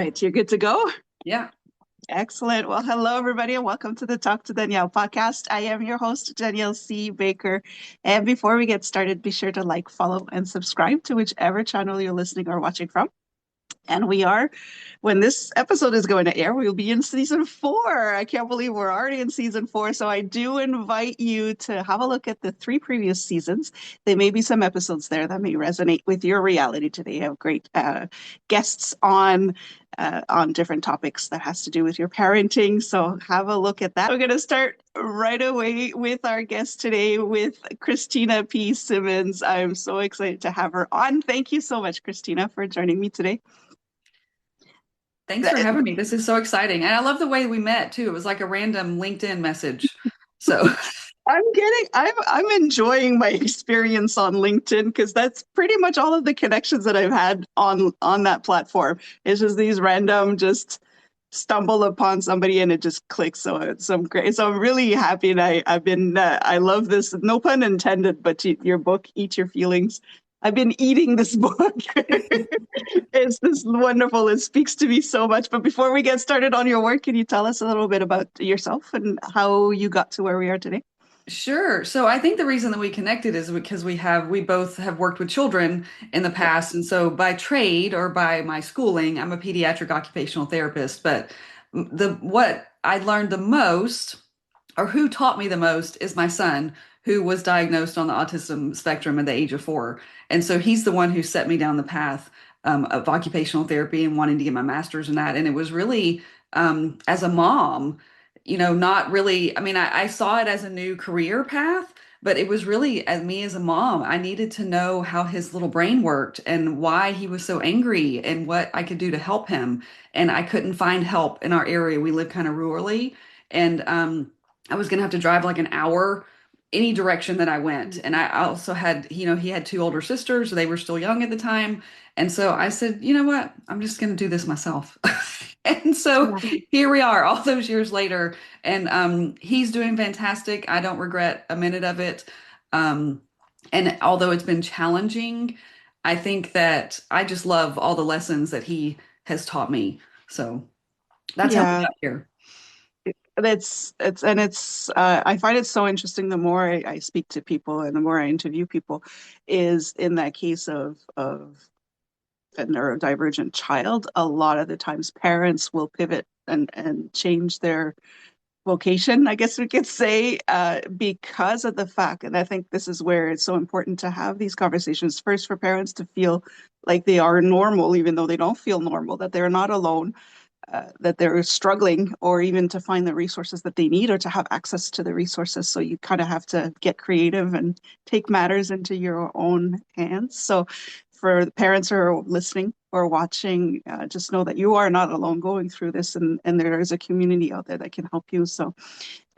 right, you're good to go? Yeah. Excellent. Well, hello, everybody, and welcome to the Talk to Danielle podcast. I am your host, Danielle C. Baker. And before we get started, be sure to like, follow, and subscribe to whichever channel you're listening or watching from. And when this episode is going to air, we'll be in season 4. I can't believe we're already in season 4. So I do invite you to have a look at the 3 previous seasons. There may be some episodes there that may resonate with your reality today. I have great guests on different topics that has to do with your parenting. So have a look at that. We're going to start right away with our guest today with Cristina P. Simmons. I'm so excited to have her on. Thank you so much, Cristina, for joining me today. Thanks for having me. This is so exciting. And I love the way we met too. It was like a random LinkedIn message. So, I'm enjoying my experience on LinkedIn because that's pretty much all of the connections that I've had on that platform. It's just these random, just stumble upon somebody and it just clicks. So it's some great. So I'm really happy, and I love this. No pun intended, but your book, Eat Your Feelings. I've been eating this book. It's just wonderful. It speaks to me so much. But before we get started on your work, can you tell us a little bit about yourself and how you got to where we are today? sure. So I think the reason that we connected is because we both have worked with children in the Yeah. past. And so by trade or by my schooling, I'm a pediatric occupational therapist, but the what I learned the most or who taught me the most is my son, who was diagnosed on the autism spectrum at the age of 4. And so he's the one who set me down the path of occupational therapy and wanting to get my master's in that. And it was really, as a mom, not really, I mean, I saw it as a new career path. But it was really, as me as a mom, I needed to know how his little brain worked and why he was so angry and what I could do to help him. And I couldn't find help in our area. We live kind of rurally. And I was going to have to drive like an hour any direction that I went. And I also had, he had 2 older sisters. They were still young at the time. And so I said, you know what? I'm just going to do this myself. And so Yeah. here we are all those years later. And he's doing fantastic. I don't regret a minute of it. Um, and although it's been challenging, I think that I just love all the lessons that he has taught me. So that's how we Yeah. got here. I find it so interesting the more I speak to people and the more I interview people is in that case of a neurodivergent child, a lot of the times parents will pivot and change their vocation, I guess we could say, because of the fact, and I think this is where it's so important to have these conversations first for parents to feel like they are normal, even though they don't feel normal, that they're not alone, that they're struggling, or even to find the resources that they need or to have access to the resources. So you kind of have to get creative and take matters into your own hands. So for the parents who are listening or watching, just know that you are not alone going through this, and there is a community out there that can help you. So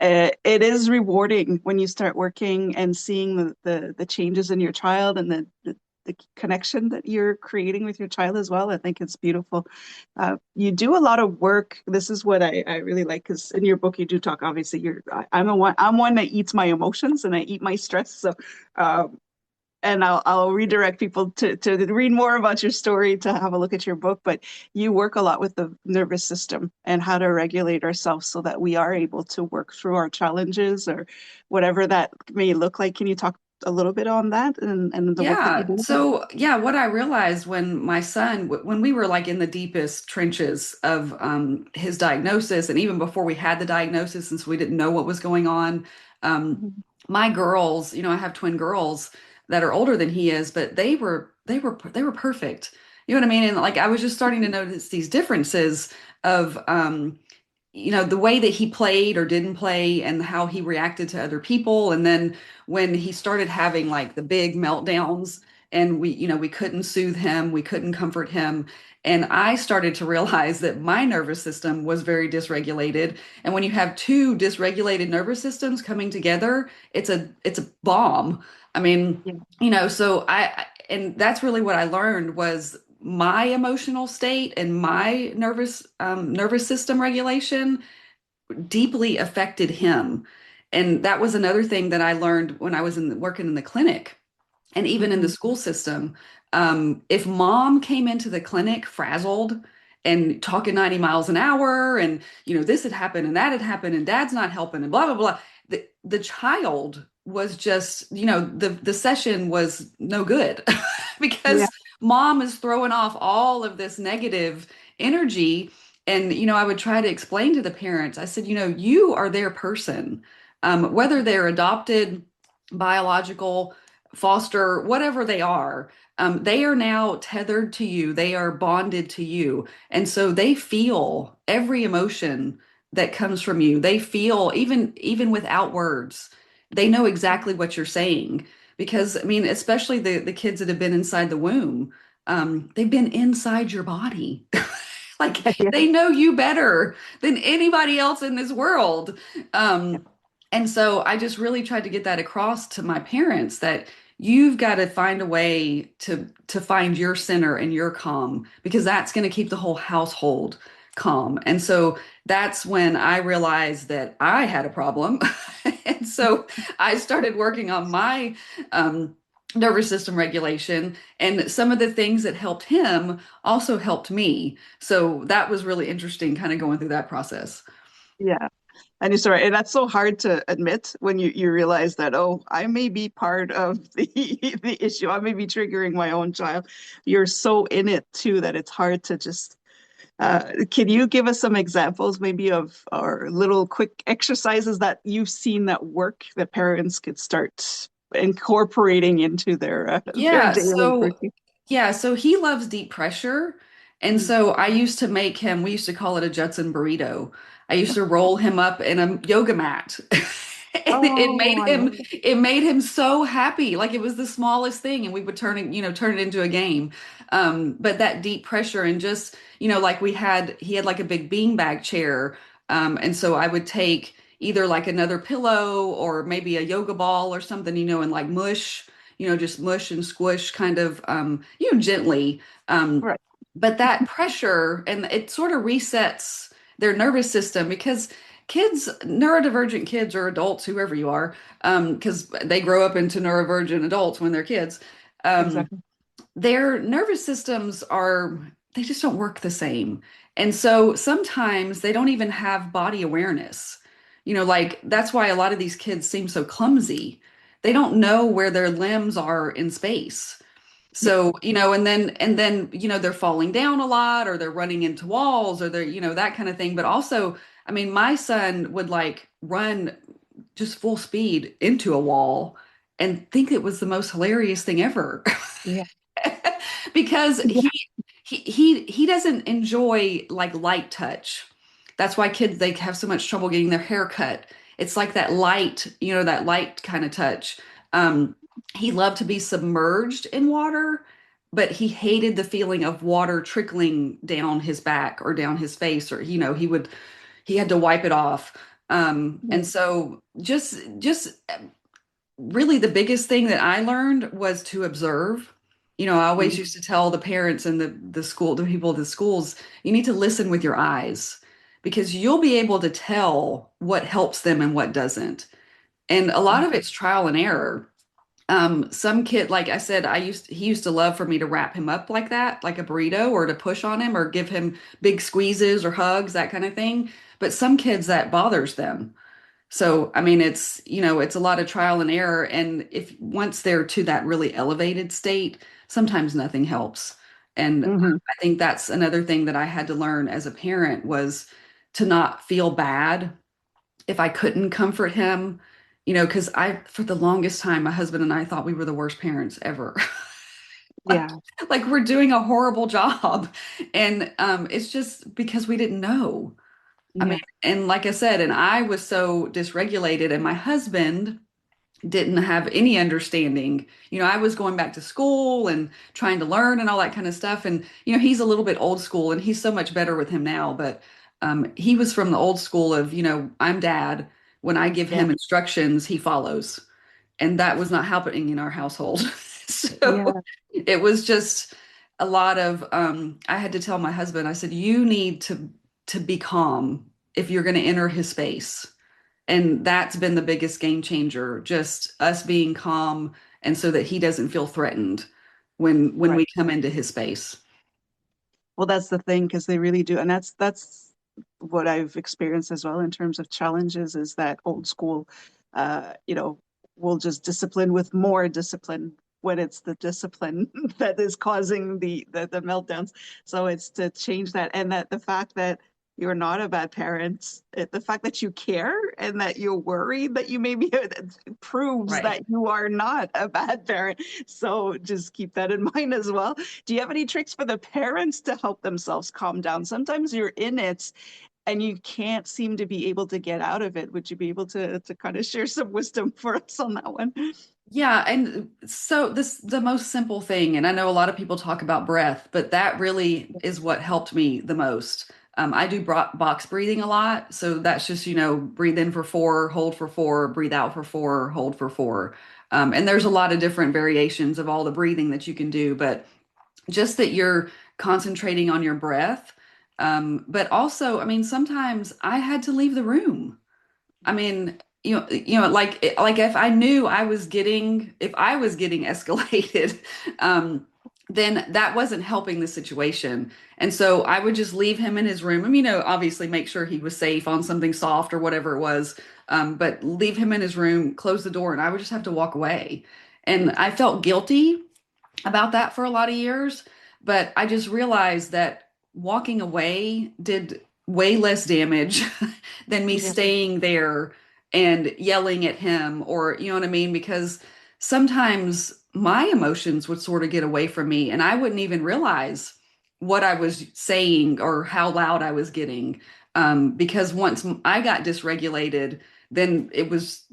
it is rewarding when you start working and seeing the changes in your child and the connection that you're creating with your child as well. I think it's beautiful. You do a lot of work. This is what I really like, because in your book you do talk. Obviously, I'm one that eats my emotions and I eat my stress. So and I'll redirect people to read more about your story, to have a look at your book. But you work a lot with the nervous system and how to regulate ourselves so that we are able to work through our challenges or whatever that may look like. Can you talk a little bit on that and the work that you Yeah. do? So, yeah, what I realized when my son, when we were like in the deepest trenches of his diagnosis, and even before we had the diagnosis, since we didn't know what was going on, um, Mhm. my girls, I have twin girls that are older than he is, but they were perfect. You know what I mean? And like I was just starting to notice these differences of the way that he played or didn't play and how he reacted to other people. And then when he started having like the big meltdowns and we couldn't soothe him, we couldn't comfort him. And I started to realize that my nervous system was very dysregulated. And when you have two dysregulated nervous systems coming together, it's a bomb. I mean, Yeah. so and that's really what I learned was my emotional state and my nervous system regulation deeply affected him. And that was another thing that I learned when I was working in the clinic and even in the Mhm. school system. If mom came into the clinic frazzled and talking 90 miles an hour, and this had happened and that had happened and dad's not helping and blah blah blah. The child was just, the session was no good Yeah. because mom is throwing off all of this negative energy. And I would try to explain to the parents, I said, you are their person, whether they're adopted, biological, foster, whatever they are now tethered to you. They are bonded to you. And so they feel every emotion that comes from you. They feel even without words. They know exactly what you're saying because I mean, especially the kids that have been inside the womb, they've been inside your body. Like Yeah. they know you better than anybody else in this world. Yeah. Um, and so I just really tried to get that across to my parents that you've got to find a way to find your center and your calm because that's going to keep the whole household calm. And so that's when I realized that I had a problem. And so I started working on my nervous system regulation, and some of the things that helped him also helped me. So that was really interesting, kind of going through that process. Yeah. And you're sorry, and that's so hard to admit when you realize that, oh, I may be part of the the issue. I may be triggering my own child. You're so in it too that it's hard to just can you give us some examples maybe of or little quick exercises that you've seen that work that parents could start incorporating into their Yeah, daily so routine? yeah, so he loves deep pressure. And Mm. so I used to make him, we used to call it a Judson burrito. I used to roll him up in a yoga mat. And Oh, I love it. it made him so happy. Like it was the smallest thing and we would turn it into a game. But that deep pressure and just, like he had like a big beanbag chair. And so I would take either like another pillow or maybe a yoga ball or something, and like just mush and squish kind of, gently. Um, Right. but that pressure and it sort of resets their nervous system because neurodivergent kids or adults, whoever you are, because they grow up into neurodivergent adults when they're kids, um, Exactly. their nervous systems they just don't work the same. And so sometimes they don't even have body awareness. Like that's why a lot of these kids seem so clumsy. They don't know where their limbs are in space. Yeah. So, and then, they're falling down a lot or they're running into walls or they're, that kind of thing. But also, I mean, my son would like run just full speed into a wall and think it was the most hilarious thing ever. Yeah. Because Yeah. he doesn't enjoy like light touch. That's why kids they have so much trouble getting their hair cut. It's like that light kind of touch. Um, he loved to be submerged in water, but he hated the feeling of water trickling down his back or down his face, or he had to wipe it off. And so just really the biggest thing that I learned was to observe. I always Mm. used to tell the parents and the people at the schools, you need to listen with your eyes because you'll be able to tell what helps them and what doesn't. And a lot of it's trial and error. Some kid, like I said, he used to love for me to wrap him up like that, like a burrito, or to push on him or give him big squeezes or hugs, that kind of thing. But some kids that bothers them. So, I mean, it's a lot of trial and error. And if once they're to that really elevated state, sometimes nothing helps. And Hmm. I think that's another thing that I had to learn as a parent was to not feel bad if I couldn't comfort him, because for the longest time, my husband and I thought we were the worst parents ever. Like, Yeah. like we're doing a horrible job. And it's just because we didn't know. I mean, Yeah. and like I said, and I was so dysregulated, and my husband didn't have any understanding. I was going back to school and trying to learn and all that kind of stuff. And, he's a little bit old school and he's so much better with him now. But he was from the old school of, I'm dad. When I give Yeah. him instructions, he follows. And that was not happening in our household. So Yeah. it was just a lot of, I had to tell my husband, I said, you need to be calm if you're going to enter his space. And that's been the biggest game changer, just us being calm and so that he doesn't feel threatened when Right. we come into his space. Well, that's the thing, because they really do, and that's what I've experienced as well in terms of challenges, is that old school, you know, will just discipline with more discipline when it's the discipline that is causing the meltdowns. So it's to change that, and that the fact that you're not a bad parent, the fact that you care and that you're worried that you may be, proves Right. that you are not a bad parent. So just keep that in mind as well. Do you have any tricks for the parents to help themselves calm down? Sometimes you're in it and you can't seem to be able to get out of it. Would you be able to kind of share some wisdom for us on that one? Yeah, and so this the most simple thing, and I know a lot of people talk about breath, but that really is what helped me the most. I do box breathing a lot, so that's just, breathe in for 4, hold for 4, breathe out for 4, hold for 4. And there's a lot of different variations of all the breathing that you can do, but just that you're concentrating on your breath. But also, I mean, sometimes I had to leave the room. I mean, like if I knew if I was getting escalated, um, then that wasn't helping the situation. And so I would just leave him in his room. I mean, obviously make sure he was safe on something soft or whatever it was. But leave him in his room, close the door, and I would just have to walk away. And I felt guilty about that for a lot of years, but I just realized that walking away did way less damage than me Yeah, staying there and yelling at him, or you know what I mean? Because sometimes my emotions would sort of get away from me and I wouldn't even realize what I was saying or how loud I was getting. Because once I got dysregulated, then it was,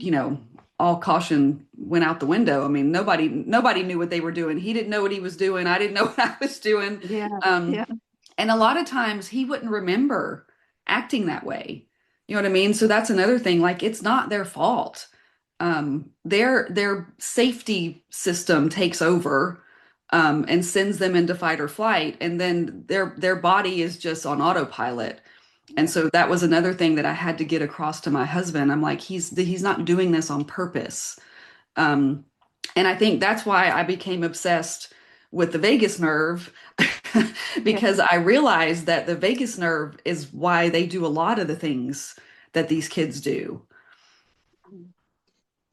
all caution went out the window. I mean, nobody knew what they were doing. He didn't know what he was doing. I didn't know what I was doing. yeah, Um, yeah, and a lot of times he wouldn't remember acting that way. You know what I mean? So that's another thing. Like it's not their fault. Their safety system takes over and sends them into fight or flight, and then their body is just on autopilot. And yeah, so that was another thing that I had to get across to my husband. I'm like, he's not doing this on purpose. Um, and I think that's why I became obsessed with the vagus nerve yeah. because I realized that the vagus nerve is why they do a lot of the things that these kids do.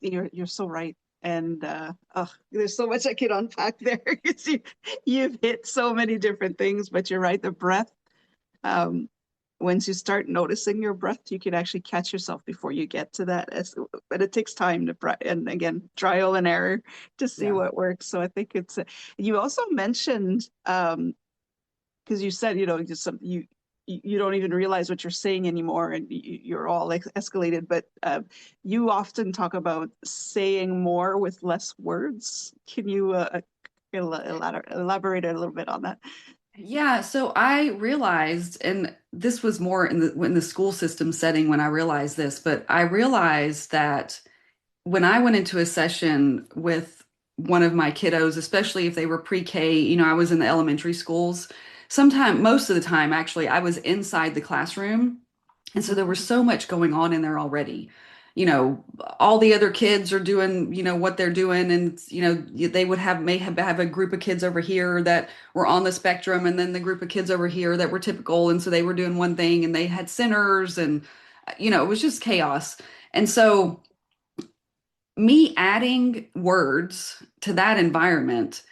You're so right. And oh, there's so much I could unpack there. 'Cause you've hit so many different things, but you're right. The breath, um, once you start noticing your breath, you can actually catch yourself before you get to that. But it takes time to, and again, trial and error to see Yeah. what works. So I think it's, you also mentioned, because you said, just some, you don't even realize what you're saying anymore, and you're all escalated. But you often talk about saying more with less words. Can you elaborate a little bit on that? Yeah, so I realized, and this was more in the school system setting when I realized this, but I realized that when I went into a session with one of my kiddos, especially if they were pre-K, I was in the elementary schools. Most of the time, actually, I was inside the classroom. And so there was so much going on in there already. All the other kids are doing, what they're doing. And, they would have a group of kids over here that were on the spectrum, and then the group of kids over here that were typical. And so they were doing one thing and they had centers and, it was just chaos. And so me adding words to that environment,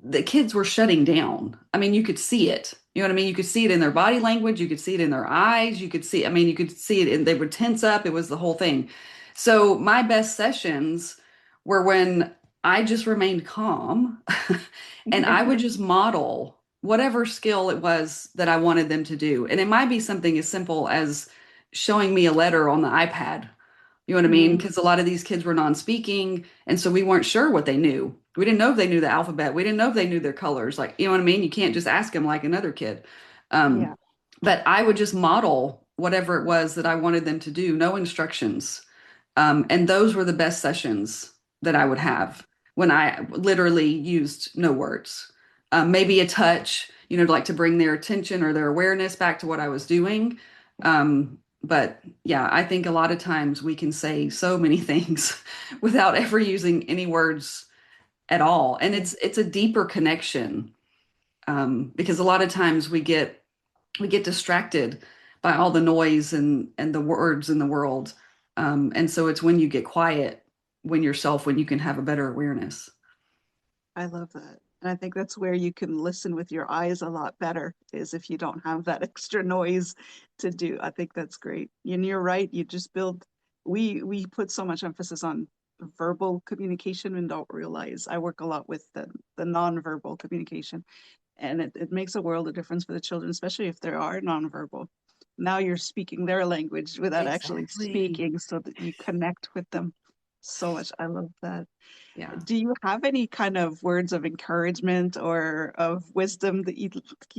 the kids were shutting down. I mean, you could see it. You know what I mean? You could see it in their body language. You could see it in their eyes. You could see it, and they would tense up. It was the whole thing. So my best sessions were when I just remained calm and I would just model whatever skill it was that I wanted them to do. And it might be something as simple as showing me a letter on the iPad. You know what I mean? Mm, Because a lot of these kids were non-speaking, and so we weren't sure what they knew. We didn't know if they knew the alphabet. We didn't know if they knew their colors. Like, you know what I mean? You can't just ask them like another kid. Um, yeah. but I would just model whatever it was that I wanted them to do, no instructions. And those were the best sessions that I would have when I literally used no words. Maybe a touch, like to bring their attention or their awareness back to what I was doing. But yeah, I think a lot of times we can say so many things without ever using any words at all. And it's a deeper connection. Because a lot of times we get distracted by all the noise and the words in the world. And so it's when you get quiet, when you can have a better awareness. I love that. And I think that's where you can listen with your eyes a lot better, is if you don't have that extra noise to do. I think that's great. And you're right, you just build we put so much emphasis on verbal communication and don't realize I work a lot with the nonverbal communication. And it makes a world of difference for the children, especially if they are nonverbal. Now you're speaking their language without actually Exactly. speaking so that you connect with them so much. I love that. Yeah. Do you have any kind of words of encouragement or of wisdom that you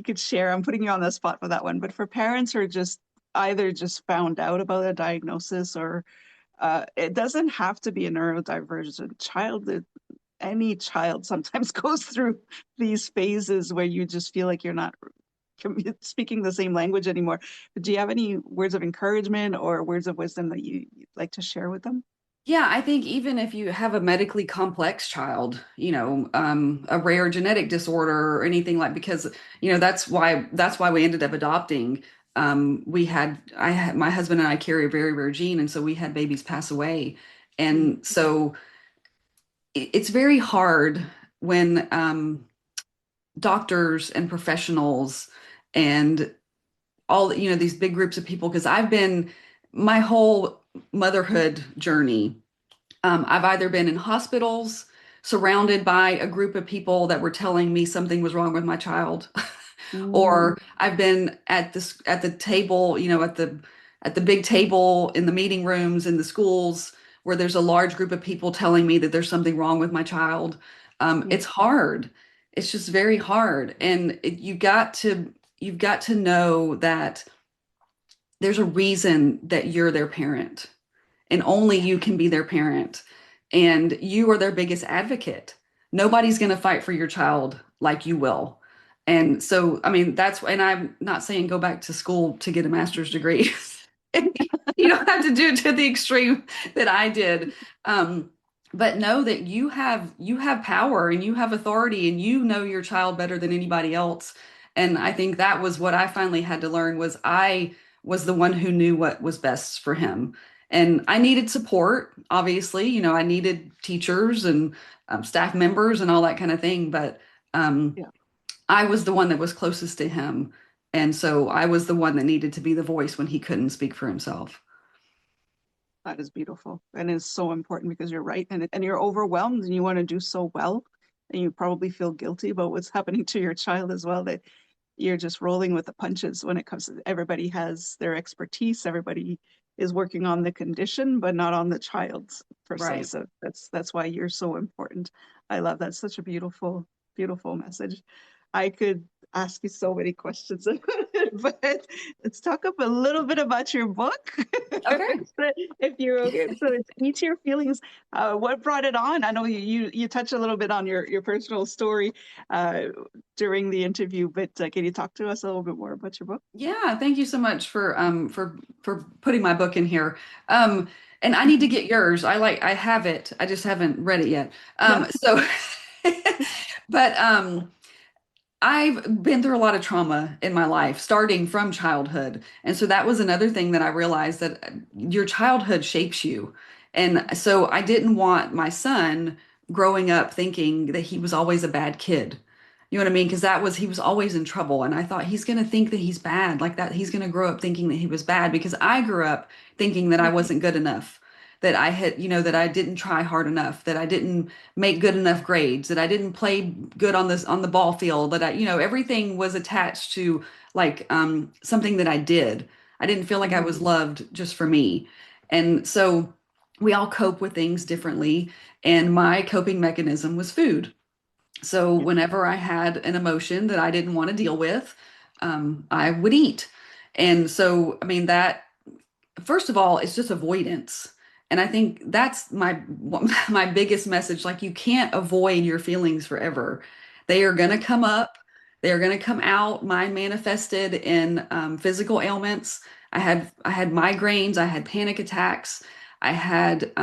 could share? I'm putting you on the spot for that one, but for parents who are just either just found out about a diagnosis or it doesn't have to be a neurodivergent child. Any child sometimes goes through these phases where you just feel like you're not speaking the same language anymore. But do you have any words of encouragement or words of wisdom that you'd like to share with them? Yeah, I think even if you have a medically complex child, a rare genetic disorder or anything like, because that's why we ended up adopting. My husband and I carry a very rare gene, and so we had babies pass away, Mm, and so it's very hard when doctors and professionals and all, these big groups of people, because I've been my whole motherhood journey. I've either been in hospitals surrounded by a group of people that were telling me something was wrong with my child, mm, or I've been at the table, at the big table in the meeting rooms in the schools where there's a large group of people telling me that there's something wrong with my child. yeah, It's hard. It's just very hard, and you've got to know that there's a reason that you're their parent and only you can be their parent. And you are their biggest advocate. Nobody's going to fight for your child like you will. And so, I mean, and I'm not saying go back to school to get a master's degree. You don't have to do it to the extreme that I did. Um, but know that you have power and you have authority and you know your child better than anybody else. And I think that was what I finally had to learn was I was the one who knew what was best for him. And I needed support, obviously. I needed teachers and staff members and all that kind of thing. But um, yeah. I was the one that was closest to him. And so I was the one that needed to be the voice when he couldn't speak for himself. That is beautiful and is so important because you're right, and you're overwhelmed and you want to do so well, and you probably feel guilty about what's happening to your child as well. That you're just rolling with the punches when it comes to everybody has their expertise, everybody is working on the condition, but not on the child's per se. Right. So that's why you're so important. I love that. Such a beautiful, beautiful message. I could ask you so many questions, but let's talk up a little bit about your book, Okay. if you're okay. So it's Eat Your Feelings. What brought it on? I know you touched a little bit on your personal story uh, during the interview, but can you talk to us a little bit more about your book? Yeah, thank you so much for putting my book in here. Um, and I need to get yours. I have it. I just haven't read it yet. Yeah. So but I've been through a lot of trauma in my life, starting from childhood. And so that was another thing that I realized that your childhood shapes you. And so I didn't want my son growing up thinking that he was always a bad kid. You know what I mean? Because he was always in trouble. And I thought he's going to think that he's bad, like that. He's going to grow up thinking that he was bad because I grew up thinking that I wasn't good enough, that I had, that I didn't try hard enough, that I didn't make good enough grades, that I didn't play good on the ball field, that everything was attached to like something that I did. I didn't feel like I Mhm. was loved just for me. And so we all cope with things differently. And my coping mechanism was food. So Yeah. whenever I had an emotion that I didn't want to deal with, I would eat. And so, I mean, that first of all, it's just avoidance. And I think that's my biggest message. Like you can't avoid your feelings forever. They are going to come up. They are going to come out. Mine manifested in physical ailments. I had migraines. I had panic attacks. I had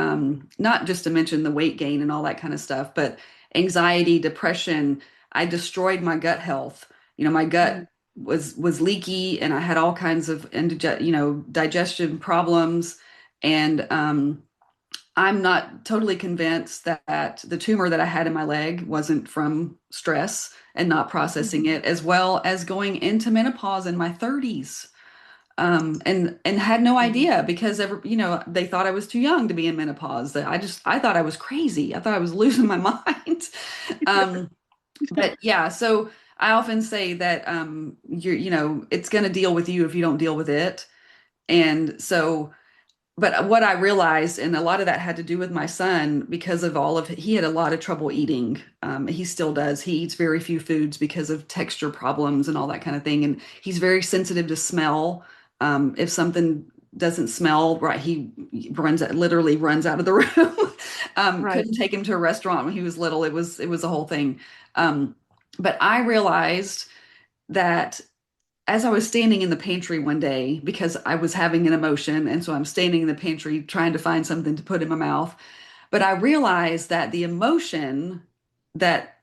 not just to mention the weight gain and all that kind of stuff, but anxiety, depression. I destroyed my gut health. My Mm. gut was leaky, and I had all kinds of digestion problems. And I'm not totally convinced that the tumor that I had in my leg wasn't from stress and not processing Mhm. it, as well as going into menopause in my 30s. And had no Mhm. idea because they thought I was too young to be in menopause. That I thought I was crazy. I thought I was losing my mind. Um, but yeah, so I often say that it's going to deal with you if you don't deal with it. And so, but what I realized, and a lot of that had to do with my son because of he had a lot of trouble eating. He still does. He eats very few foods because of texture problems and all that kind of thing. And he's very sensitive to smell. If something doesn't smell right, he literally runs out of the room. Right. Couldn't take him to a restaurant when he was little. It was a whole thing. Um, but I realized that as I was standing in the pantry one day, because I was having an emotion, and so I'm standing in the pantry trying to find something to put in my mouth, but I realized that the emotion that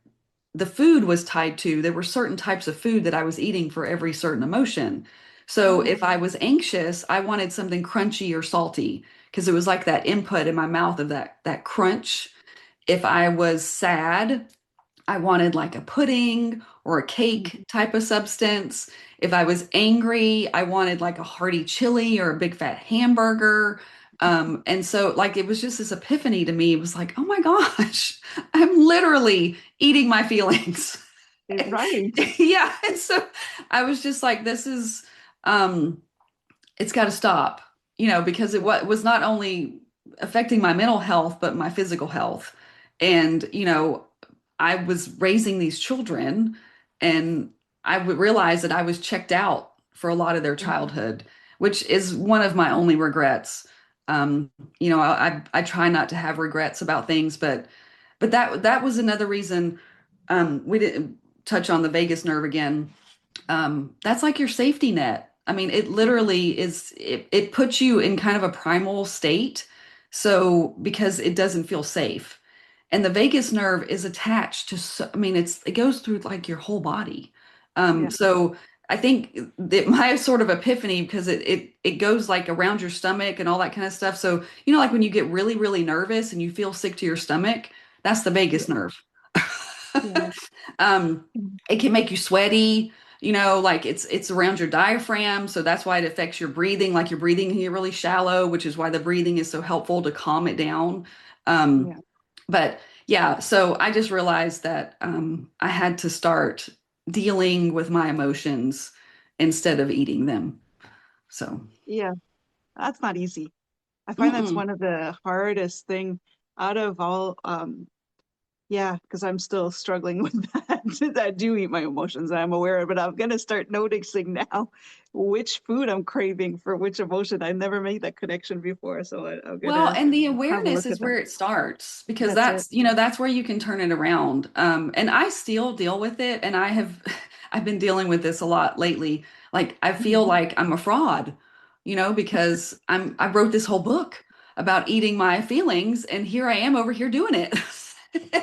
the food was tied to, there were certain types of food that I was eating for every certain emotion. So if Oh, I was anxious, I wanted something crunchy or salty because it was like that input in my mouth of that crunch. If I was sad, I wanted like a pudding or a cake mhm. type of substance. If I was angry, I wanted like a hearty chili or a big fat hamburger. And so, like, it was just this epiphany to me. It was like, oh my gosh, I'm literally eating my feelings. Right. Yeah. And so I was just like, um, it's got to stop, because it was not only affecting my mental health, but my physical health. And, I was raising these children, and I would realize that I was checked out for a lot of their Mhm. childhood, which is one of my only regrets. Um, I try not to have regrets about things, but that was another reason. We didn't touch on the vagus nerve again. That's like your safety net. I mean, it Yeah. literally is, it puts you in kind of a primal state. So, because it doesn't feel safe. And the vagus nerve is attached to, I mean, it goes through like your whole body. Yeah. So I think that my sort of epiphany, because it goes like around your stomach and all that kind of stuff. So, like when you get really, really nervous and you feel sick to your stomach, that's the vagus Yeah. nerve. Yeah. Um, Mhm. it can make you sweaty, like it's around your diaphragm, so that's why it affects your breathing. Like your breathing can get really shallow, which is why the breathing is so helpful to calm it down. Um, Yeah. but yeah, so I just realized that I had to start dealing with my emotions instead of eating them. So, Yeah. That's not easy. I find that's mm-mm. one of the hardest thing out of all. Yeah, because I'm still struggling with that. I do eat my emotions, I'm aware of it. I'm gonna start noticing now which food I'm craving for which emotion. I never made that connection before, so I'm Well, gonna and the have a awareness look is at that. where it starts because That's it. that's where you can turn it around. And I still deal with it, and I've been dealing with this a lot lately. Like I feel Mhm. like I'm a fraud, because I wrote this whole book about eating my feelings, and here I am over here doing it.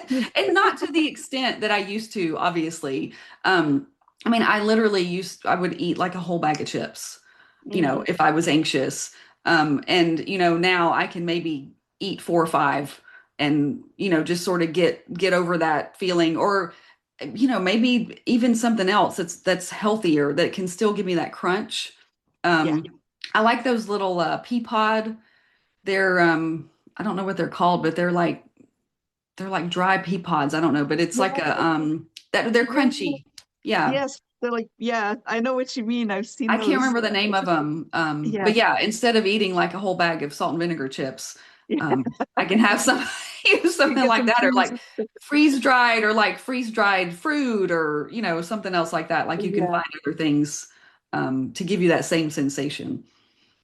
Yeah. And not to the extent that I used to, obviously. I mean, I would eat like a whole bag of chips, Mhm. if I was anxious. And now I can maybe eat 4 or 5 and just sort of get over that feeling, or maybe even something else that's healthier that can still give me that crunch. Yeah. I like those little pea pod. They're I don't know what they're called, but they're like dry pea pods. I don't know, but it's like Yeah. a that they're Yeah. crunchy. Yeah. Yes. They're like, yeah, I know what you mean. I've seen I can't those. remember the name of them. Yeah. But yeah, instead of eating like a whole bag of salt and vinegar chips, Yeah. I can have some use You something get like some that, or peas. like freeze dried, or like freeze dried fruit, or something else like that. Like you can Yeah. find other things to give you that same sensation.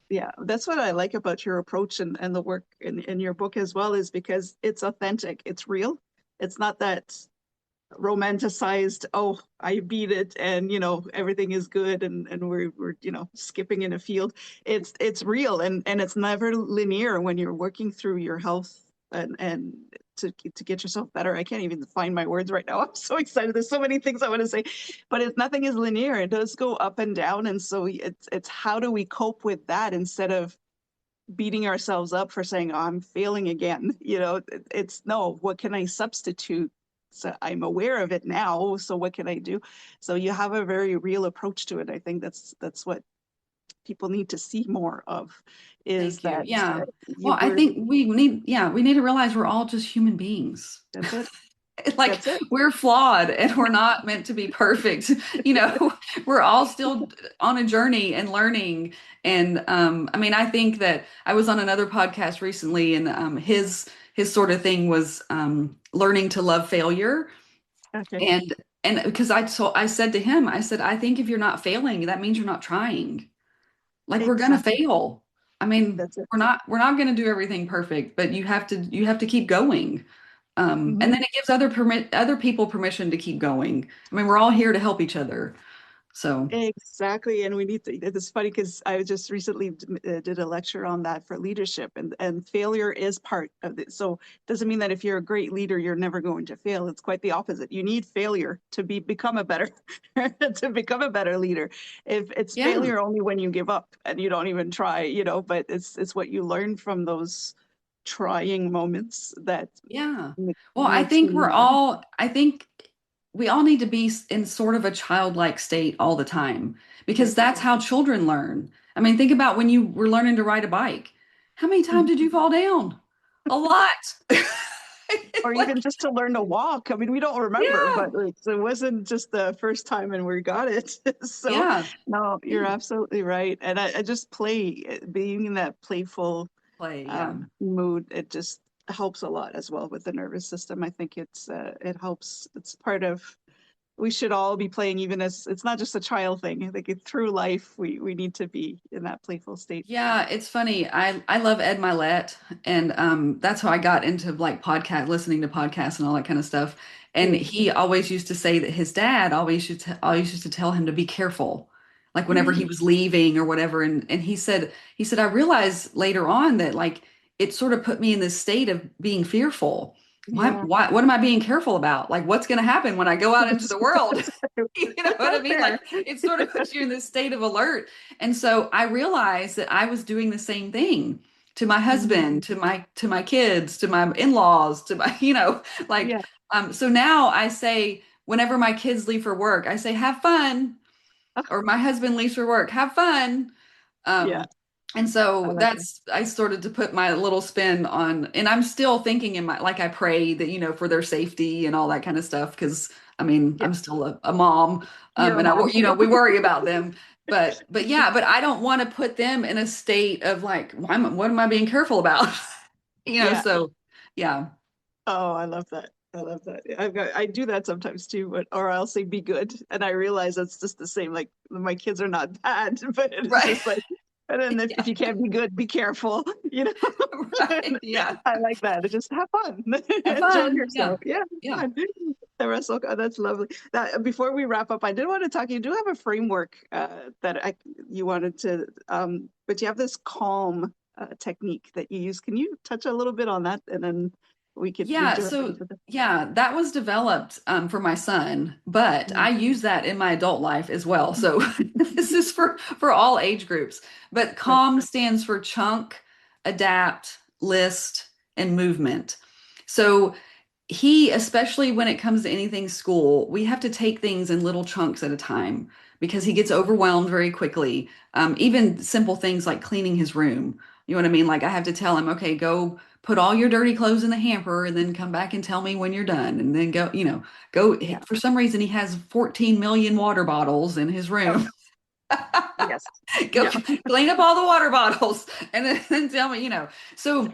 Yeah, that's what I like about your approach and the work in your book as well, is because it's authentic, it's real. It's not that romanticized, oh, I beat it and everything is good and we're skipping in a field. It's real and it's never linear when you're working through your health and to get yourself better. I can't even find my words right now. I'm so excited. There's so many things I want to say, but nothing is linear. It does go up and down, and so it's how do we cope with that instead of beating ourselves up for saying, oh, I'm failing again. It's no, what can I substitute? So I'm aware of it now. So what can I do? So you have a very real approach to it. I think that's what people need to see more of is Thank you. that Yeah. you Well, I were think we need to realize we're all just human beings. that's it. Like That's it. we're flawed and we're not meant to be perfect. You know, we're all still on a journey and learning. And I mean, I think that I was on another podcast recently, and his sort of thing was learning to love failure. Okay. And because I said to him, I said, I think if you're not failing, that means you're not trying. Like we're gonna Exactly. fail. I mean, That's it. we're not gonna do everything perfect, but you have to keep going. And Hmm. then it gives other people permission to keep going. I mean, we're all here to help each other. So, Exactly. And we need to, it's funny because I just recently did a lecture on that for leadership, and failure is part of it. So it doesn't mean that if you're a great leader, you're never going to fail. It's quite the opposite. You need failure to become a better, to become a better leader. If it's yeah, failure only when you give up and you don't even try, but it's what you learn from those trying moments that yeah. Well, makes you more. I think we all need to be in sort of a childlike state all the time because that's how children learn. I mean, think about when you were learning to ride a bike. How many times did you fall down? A lot. Or even Like, just to learn to walk. I mean, we don't remember, yeah, but it wasn't just the first time and we got it. So, yeah, no, you're yeah. absolutely right. And I just being in that playful Play, yeah. mood, it just helps a lot as well with the nervous system. I think it helps. It's part of we should all be playing, even as it's not just a child thing. I think through life we need to be in that playful state. Yeah, it's funny. I love Ed Milet, and that's how I got into like podcast, listening to podcasts and all that kind of stuff. And Mm. he always used to say that his dad always used to tell him to be careful, like whenever he Mm. was leaving or whatever. And he said I realized later on that like it sort of put me in this state of being fearful. Yeah. What am I being careful about? Like what's going to happen when I go out into the world? You know what I mean? Like Fair. it sort of puts you in this state of alert. And so I realized that I was doing the same thing to my Mhm. husband, to my kids, to my in-laws, to my, like Yeah. so now I say whenever my kids leave for work, I say have fun, or my husband leaves for work, have fun. Yeah. Um, and I so like that. that's I started to put my little spin on, and I'm still thinking in my like I pray that for their safety and all that kind of stuff because I mean Yeah. I'm still a mom, You're a and mom. we worry about them, but yeah, but I don't want to put them in a state of like what am I being careful about, Yeah. so yeah, Oh, I love that. I love that. I do that sometimes too, but or I'll say be good. And I realize it's just the same. Like my kids are not bad, but it's right, just like, and then if yeah, you can't be good, be careful, you know? right, And yeah, I like that. Just have fun. have Enjoy fun, yeah, yourself. Yeah, yeah. fun. The rest will, that's lovely. That before we wrap up, I did want to talk. You do have a framework that you wanted to, but you have this calm technique that you use. Can you touch a little bit on that, and then we could Yeah, redirect so into the yeah, that was developed for my son, but I mm, use that in my adult life as well. So this is for all age groups. But right. CALM stands for chunk, adapt, list, and movement. So especially when it comes to anything school, we have to take things in little chunks at a time because he gets overwhelmed very quickly. Even simple things like cleaning his room. You know what I mean? Like I have to tell him, okay, go put all your dirty clothes in the hamper and then come back and tell me when you're done. And then go. Yeah. For some reason, he has 14 million water bottles in his Oh, room. yes. Go Yeah. clean up all the water bottles and then tell me. So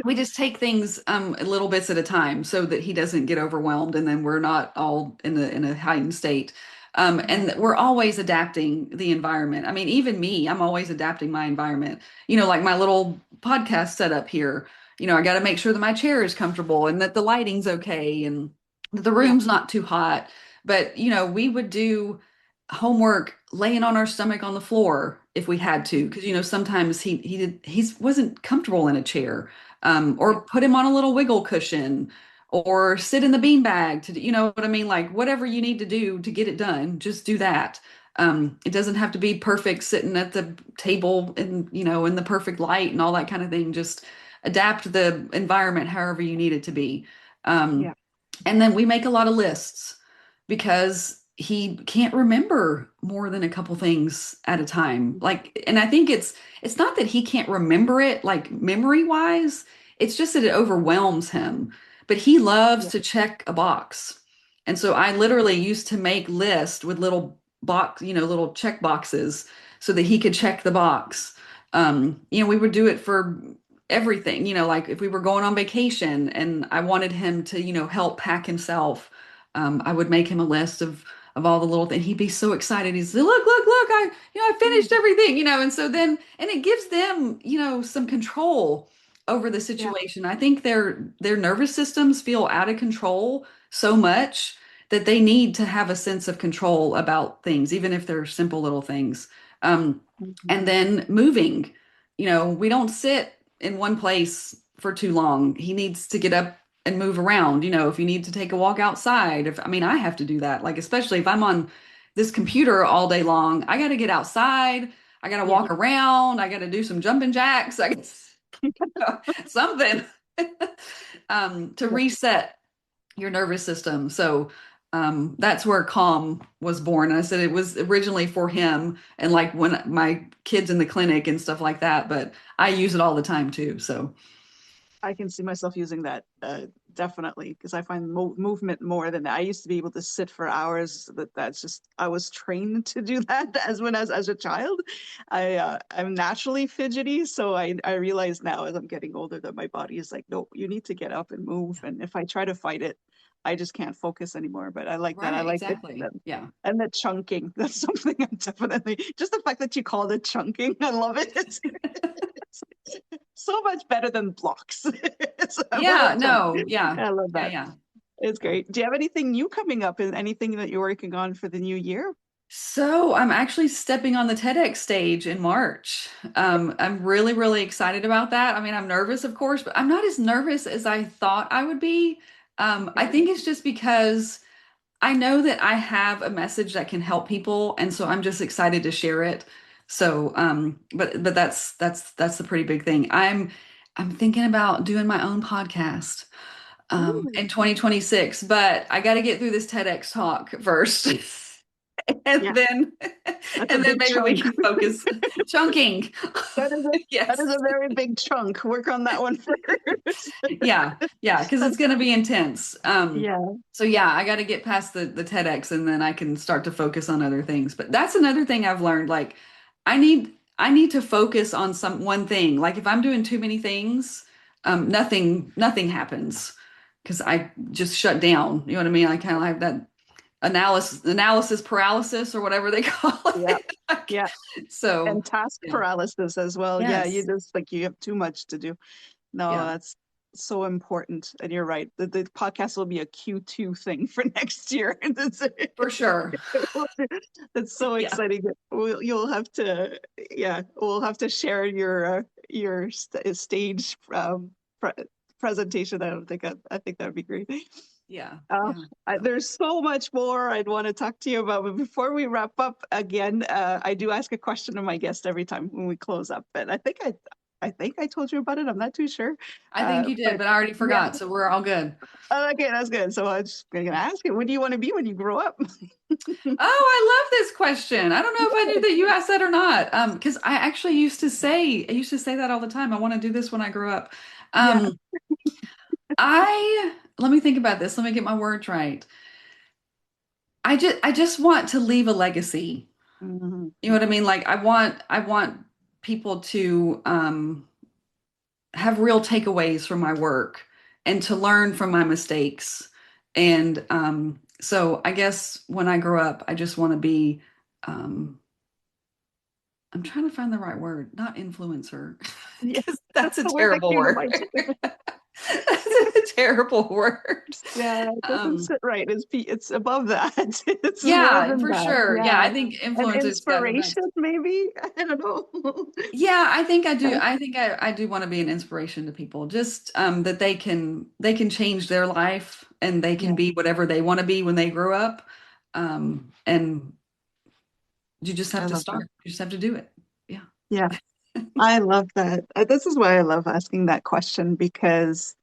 we just take things little bits at a time so that he doesn't get overwhelmed and then we're not all in a heightened state. Yeah. And we're always adapting the environment. I mean, even me, I'm always adapting my environment. Like my little podcast setup here. I got to make sure that my chair is comfortable and that the lighting's okay and that the Yeah. room's not too hot. But, we would do homework laying on our stomach on the floor if we had to, because sometimes he wasn't comfortable in a chair, Yeah. or put him on a little wiggle cushion. or sit in the beanbag to, you know what I mean? Like whatever you need to do to get it done, just do that. It doesn't have to be perfect sitting at the table and, in the perfect light and all that kind of thing. Just adapt the environment however you need it to be. Um, Yeah. and then we make a lot of lists because he can't remember more than a couple things at a time. Like, and I think it's not that he can't remember it like memory wise, it's just that it overwhelms him. But he loves Yeah. to check a box. And so I literally used to make lists with little box, little check boxes so that he could check the box. We would do it for everything, like if we were going on vacation and I wanted him to, help pack himself, I would make him a list of all the little things. He'd be so excited. He'd say, look, I finished everything, and so then, and it gives them, some control over the Yeah. situation. I think their nervous systems feel out of control so much that they need to have a sense of control about things, even if they're simple little things. And Mhm. then moving, we don't sit in one place for too long. He needs to get up and move around. If you need to take a walk outside, I mean, I have to do that. Like, especially if I'm on this computer all day long, I got to get outside. I got to Yeah. walk around. I got to do some jumping jacks. I something to Yeah. reset your nervous system. So that's where Calm was born. I said it was originally for him and like when my kids in the clinic and stuff like that, but I use it all the time too. So I can see myself using that definitely because I find movement more than that. I used to be able to sit for hours. That's just I was trained to do that as a child. I'm naturally fidgety, so I realize now as I'm getting older that my body is like, no, you need to get up and move. And if I try to fight it, I just can't focus anymore. But I like that. I right, like it. exactly. Yeah. And the chunking. That's something I'm definitely just the fact that you called it chunking. I love it. It's so much better than blocks. What a Yeah, chunk. no, yeah. I love Yeah, that. yeah. It's great. Do you have anything new coming up and anything that you're working on for the new year? So I'm actually stepping on the TEDx stage in March. I'm really, really excited about that. I mean, I'm nervous, of course, but I'm not as nervous as I thought I would be. I Yeah. think it's just because I know that I have a message that can help people, and so I'm just excited to share it. So, but that's the pretty big thing. I'm thinking about doing my own podcast Ooh, in 2026, but I got to get through this TEDx talk first. And yeah, then that's a and then big maybe we chunk. can focus chunking. That is a that is Yes. a very big chunk. Work on that one first. Yeah. Yeah, because it's going to be intense. Yeah. So yeah, I got to get past the TEDx and then I can start to focus on other things. But that's another thing I've learned. Like I need to focus on some one thing. Like if I'm doing too many things, nothing happens because I just shut down. You know what I mean? I kind of have that analysis paralysis or whatever they call Yeah. it. Like, Yeah. so And task yeah. paralysis as well. Yeah, you Yes. just like you have too much to do. No, Yeah, that's so important. And you're right. The podcast will be a Q2 thing for next year. for sure. That's so Yeah. exciting. You'll have to, yeah, we'll have to share your stage pre presentation. I think that would be great. Yeah. Uh, Yeah. there's so much more I'd want to talk to you about, but before we wrap up again, I do ask a question to my guest every time when we close up, and I think I told you about it. I'm not too sure, I think you did, but but I already yeah, forgot, so we're all good. okay, that's good. So I'm just gonna ask you, what do you want to be when you grow up? Oh, I love this question. I don't know if I knew that you asked that or not. Because I actually I used to say that all the time. I want to do this when I grow up. Yeah. Um, let me think about this. Let me get my words right. I just want to leave a legacy. Mhm. You know what I mean? Like I want people to have real takeaways from my work and to learn from my mistakes. And so I guess when I grow up, I just want to be, um, I'm trying to find the right word, not influencer, Yeah, because that's a the word that terrible came to word. mind too. That's a terrible word. Yeah, it doesn't Um, sit right. It's above that. It's more yeah, than for that. sure. Yeah, Yeah. I think And influencer's got the inspiration, next. maybe? I don't know. Yeah, I think I do. I think I do want to be an inspiration to people. Just that they can change their life and they can Yeah, be whatever they want to be when they grow up. And you just I have to love that. start. You just have to do it. Yeah. Yeah, I love that. This is why I love asking that question because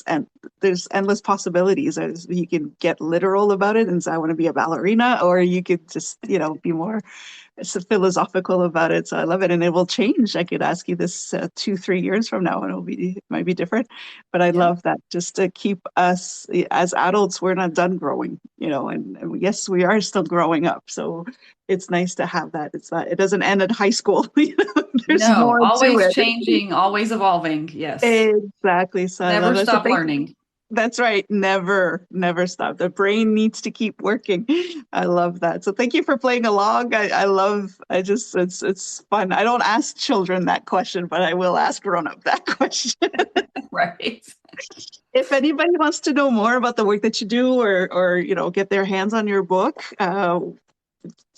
and there's endless possibilities. You can get literal about it and say, I want to be a ballerina, or you could just, be more so philosophical about it. So I love it, and it will change. I could ask you this 2, 3 years from now, and it might be different. But I Yeah. love that just to keep us as adults, we're not done growing, and yes, we are still growing up. So it's nice to have that. It's not, it doesn't end at high school. There's No, more to always it. changing, always evolving. Yes. Exactly. So I love Never that. So stop thank learning. that's right. Never, never stop. The brain needs to keep working. I love that. So thank you for playing along. It's fun. I don't ask children that question, but I will ask grown up that question. Right. If anybody wants to know more about the work that you do or get their hands on your book,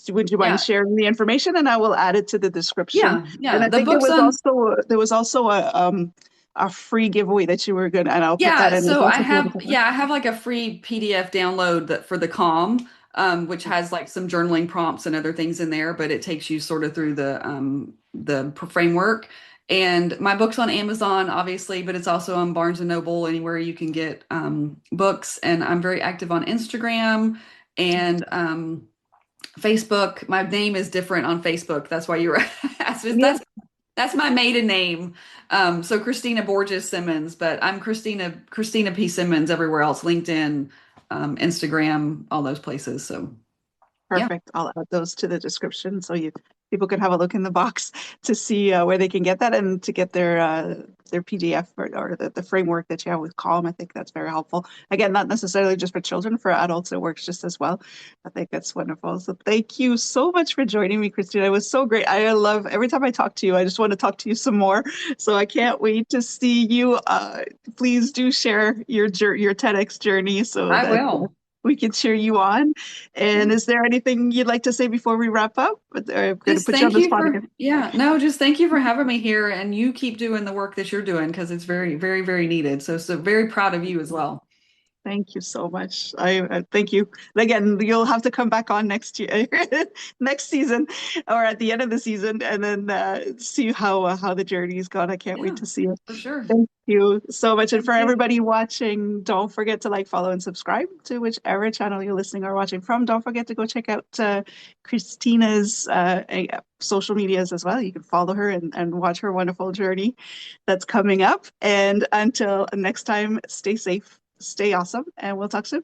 would you mind Yeah. sharing the information and I will add it to the description. Yeah. And Yeah. I The think it book's was on. also there was also a free giveaway that you were gonna, and I'll put that Yeah, in as so well. I So if you want to have put that. yeah, I have like a free PDF download that for the Calm, which has like some journaling prompts and other things in there, but it takes you sort of through the framework. And my book's on Amazon, obviously, but it's also on Barnes and Noble, anywhere you can get books. And I'm very active on Instagram and Facebook. My name is different on Facebook. That's why you were asking. Yeah, That's my maiden name. So Christina Borges Simmons, but I'm Christina P. Simmons everywhere else, LinkedIn, Instagram, all those places. So yeah, perfect. I'll add those to the description so you people can have a look in the box to see where they can get that and to get their PDF or the framework that you have with Calm. I think that's very helpful. Again, not necessarily just for children, for adults, it works just as well. I think that's wonderful. So thank you so much for joining me, Christina. It was so great. I love every time I talk to you, I just want to talk to you some more. So I can't wait to see you. Please do share your TEDx journey so I that will. we can cheer you on. Yeah. And is there anything you'd like to say before we wrap up? I'm going to Just put you on thank the you spot for, again. yeah, no, just thank you for having me here. And you keep doing the work that you're doing because it's very, very, very needed. So very proud of you as well. Thank you so much. I thank you. Again, you'll have to come back on next year, next season, or at the end of the season, and then see how the journey's gone. I can't wait Yeah, to see it. for sure. Thank you so much. And Thank for you. everybody watching, don't forget to like, follow, and subscribe to whichever channel you're listening or watching from. Don't forget to go check out Christina's social medias as well. You can follow her and watch her wonderful journey that's coming up. And until next time, stay safe, stay awesome, and we'll talk soon.